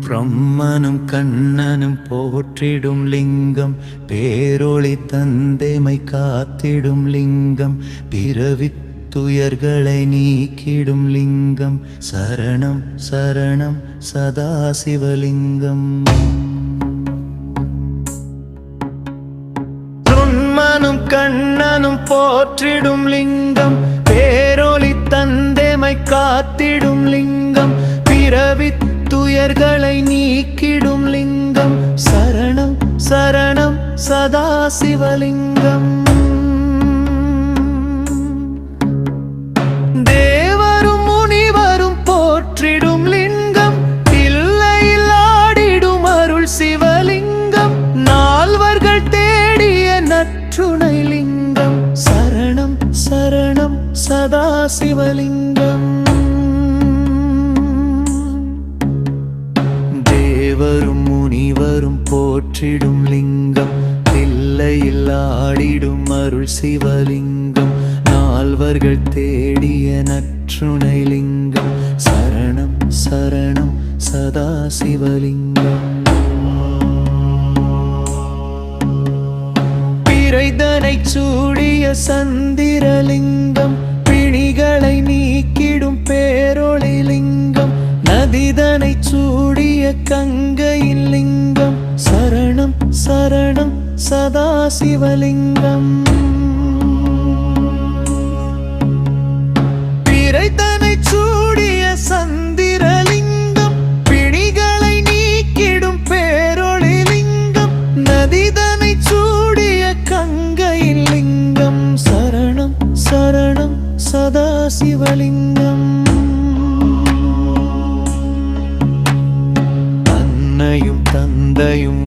பிரம்மனும் கண்ணனும் போற்றிடும் லிங்கம், பேரொளி தந்தைமை காத்திடும் லிங்கம், பிறவித் துயர்களை நீக்கிடும் லிங்கம், சரணம் சரணம் சதாசிவலிங்கம். பிரம்மனும் கண்ணனும் போற்றிடும் லிங்கம், பேரொளி தந்தைமை காத்திடும் லிங்கம், பிறவித் துயர்களை நீக்கிடும் லிங்கம், சரணம் சரணம் சதாசிவலிங்கம். தேவரும் முனிவரும் போற்றிடும் லிங்கம், தில்லையில் ஆடிடும் அருள் சிவலிங்கம், நால்வர்கள் தேடிய நற்றுணை லிங்கம், சரணம் சரணம் சதாசிவலிங்கம். தேவரும் முனிவரும் போற்றிடும் லிங்கம், தில்லையில் ஆடிடும் அருள் சிவலிங்கம், நால்வர்கள் தேடிய நற்றுணை லிங்கம், சரணம் சரணம் சதாசிவலிங்கம். பிறைதனை சூடிய சந்திரலிங்கம், பிணிகளை நீக்கிடும் பேரொளி லிங்கம், நதிதனை சூடிய கங்கையின் லிங்கம், சரணம் சரணம் சதாசிவலிங்கம். பிறைதனை சூடிய சந்திரலிங்கம், பிணிகளை நீக்கிடும் பேரொளி லிங்கம், நதிதனை சூடிய கங்கையின் லிங்கம், சரணம் சரணம் சதாசிவலிங்கம். அன்னையும் தந்தையும்